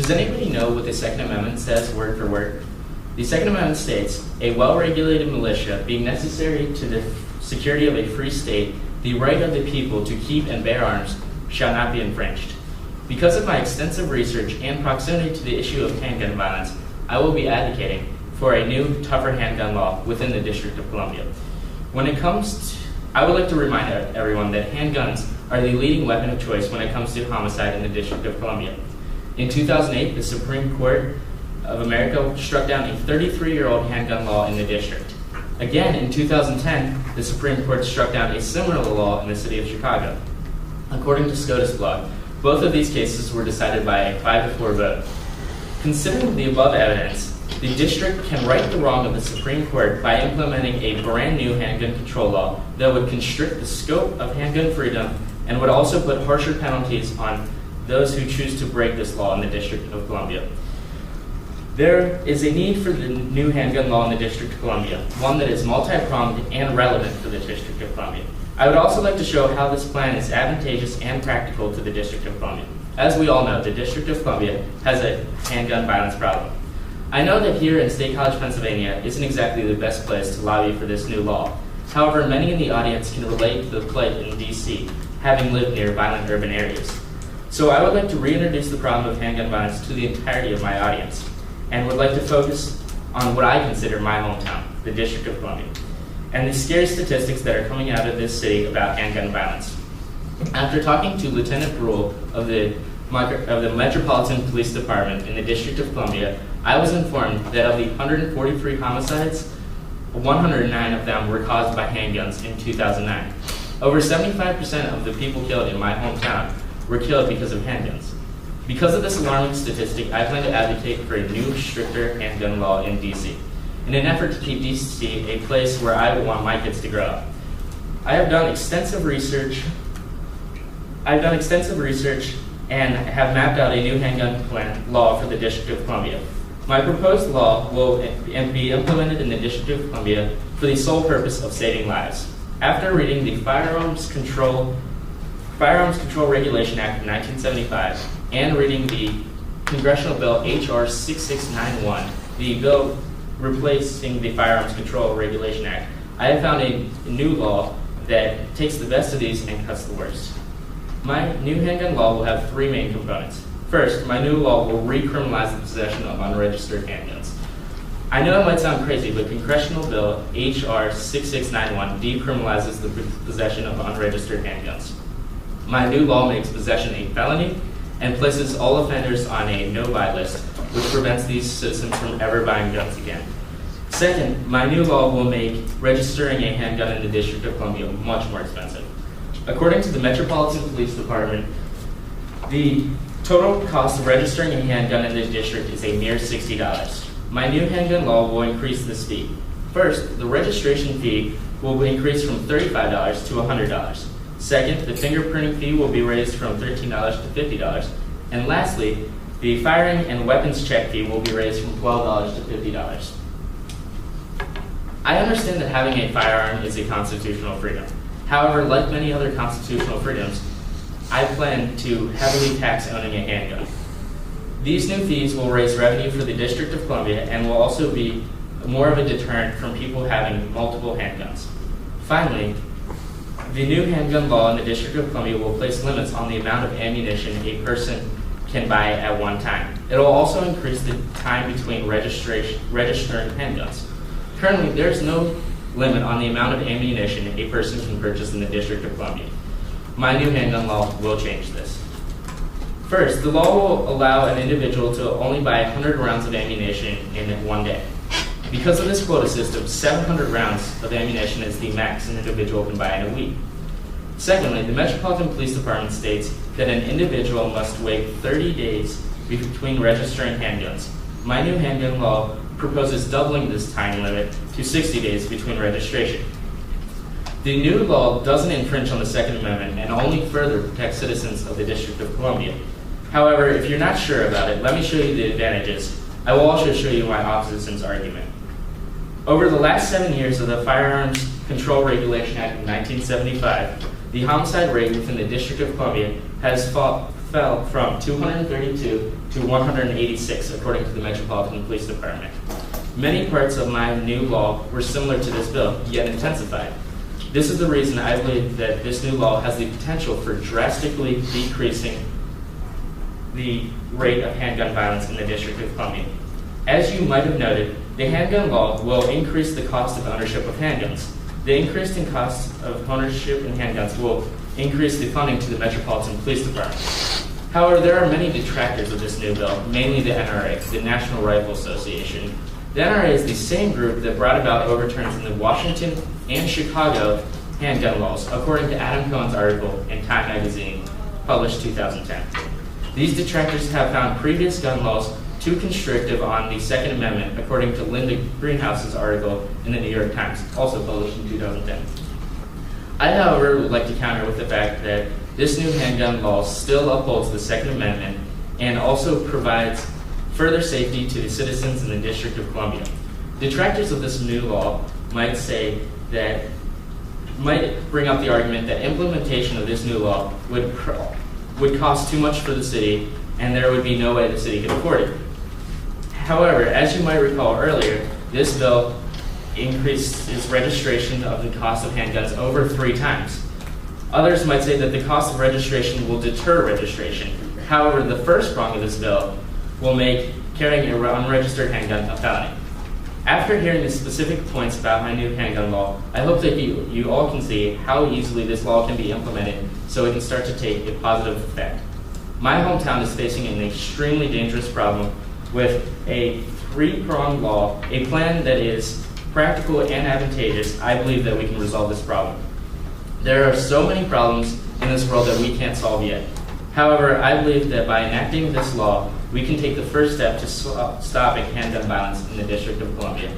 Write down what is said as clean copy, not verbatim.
Does anybody know what the Second Amendment says word for word? The Second Amendment states, a well-regulated militia being necessary to the security of a free state, the right of the people to keep and bear arms shall not be infringed. Because of my extensive research and proximity to the issue of handgun violence, I will be advocating for a new, tougher handgun law within the District of Columbia. I would like to remind everyone that handguns are the leading weapon of choice when it comes to homicide in the District of Columbia. In 2008, the Supreme Court of America struck down a 33-year-old handgun law in the district. Again, in 2010, the Supreme Court struck down a similar law in the city of Chicago. According to SCOTUS blog, both of these cases were decided by a 5-4 vote. Considering the above evidence, the district can right the wrong of the Supreme Court by implementing a brand new handgun control law that would constrict the scope of handgun freedom and would also put harsher penalties on those who choose to break this law in the District of Columbia. There is a need for the new handgun law in the District of Columbia, one that is multi-pronged and relevant for the District of Columbia. I would also like to show how this plan is advantageous and practical to the District of Columbia. As we all know, the District of Columbia has a handgun violence problem. I know that here in State College, Pennsylvania isn't exactly the best place to lobby for this new law. However, many in the audience can relate to the plight in D.C., having lived near violent urban areas. So I would like to reintroduce the problem of handgun violence to the entirety of my audience, and would like to focus on what I consider my hometown, the District of Columbia, and the scary statistics that are coming out of this city about handgun violence. After talking to Lieutenant Brule of the Metropolitan Police Department in the District of Columbia, I was informed that of the 143 homicides, 109 of them were caused by handguns in 2009. Over 75% of the people killed in my hometown were killed because of handguns. Because of this alarming statistic, I plan to advocate for a new, stricter handgun law in D.C. in an effort to keep D.C. a place where I would want my kids to grow up. I have done extensive research and have mapped out a new handgun law for the District of Columbia. My proposed law will be implemented in the District of Columbia for the sole purpose of saving lives. After reading the Firearms Control Regulation Act of 1975 and reading the Congressional Bill H.R. 6691, the bill replacing the Firearms Control Regulation Act, I have found a new law that takes the best of these and cuts the worst. My new handgun law will have three main components. First, my new law will recriminalize the possession of unregistered handguns. I know it might sound crazy, but Congressional Bill H.R. 6691 decriminalizes the possession of unregistered handguns. My new law makes possession a felony and places all offenders on a no-buy list, which prevents these citizens from ever buying guns again. Second, my new law will make registering a handgun in the District of Columbia much more expensive. According to the Metropolitan Police Department, the total cost of registering a handgun in the district is a mere $60. My new handgun law will increase this fee. First, the registration fee will increase from $35 to $100. Second, the fingerprinting fee will be raised from $13 to $50. And lastly, the firing and weapons check fee will be raised from $12 to $50. I understand that having a firearm is a constitutional freedom. However, like many other constitutional freedoms, I plan to heavily tax owning a handgun. These new fees will raise revenue for the District of Columbia and will also be more of a deterrent from people having multiple handguns. Finally, the new handgun law in the District of Columbia will place limits on the amount of ammunition a person can buy at one time. It will also increase the time between registering handguns. Currently, there is no limit on the amount of ammunition a person can purchase in the District of Columbia. My new handgun law will change this. First, the law will allow an individual to only buy 100 rounds of ammunition in one day. Because of this quota system, 700 rounds of ammunition is the max an individual can buy in a week. Secondly, the Metropolitan Police Department states that an individual must wait 30 days between registering handguns. My new handgun law proposes doubling this time limit to 60 days between registration. The new law doesn't infringe on the Second Amendment and only further protects citizens of the District of Columbia. However, if you're not sure about it, let me show you the advantages. I will also show you my opposition's argument. Over the last 7 years of the Firearms Control Regulation Act of 1975, the homicide rate within the District of Columbia has fell from 232 to 186, according to the Metropolitan Police Department. Many parts of my new law were similar to this bill, yet intensified. This is the reason I believe that this new law has the potential for drastically decreasing the rate of handgun violence in the District of Columbia. As you might have noted, the handgun law will increase the cost of ownership of handguns. The increase in cost of ownership in handguns will increase the funding to the Metropolitan Police Department. However, there are many detractors of this new bill, mainly the NRA, the National Rifle Association. The NRA is the same group that brought about overturns in the Washington and Chicago handgun laws, according to Adam Cohen's article in Time magazine, published 2010. These detractors have found previous gun laws too constrictive on the Second Amendment, according to Linda Greenhouse's article in the New York Times, also published in 2010. I, however, would like to counter with the fact that this new handgun law still upholds the Second Amendment and also provides further safety to the citizens in the District of Columbia. Detractors of this new law might bring up the argument that implementation of this new law would cost too much for the city and there would be no way the city could afford it. However, as you might recall earlier, this bill increases registration of the cost of handguns over 3 times. Others might say that the cost of registration will deter registration. However, the first prong of this bill will make carrying an unregistered handgun a felony. After hearing the specific points about my new handgun law, I hope that you all can see how easily this law can be implemented so it can start to take a positive effect. My hometown is facing an extremely dangerous problem with a 3-pronged law, a plan that is practical and advantageous. I believe that we can resolve this problem. There are so many problems in this world that we can't solve yet. However, I believe that by enacting this law, we can take the first step to stopping handgun violence in the District of Columbia.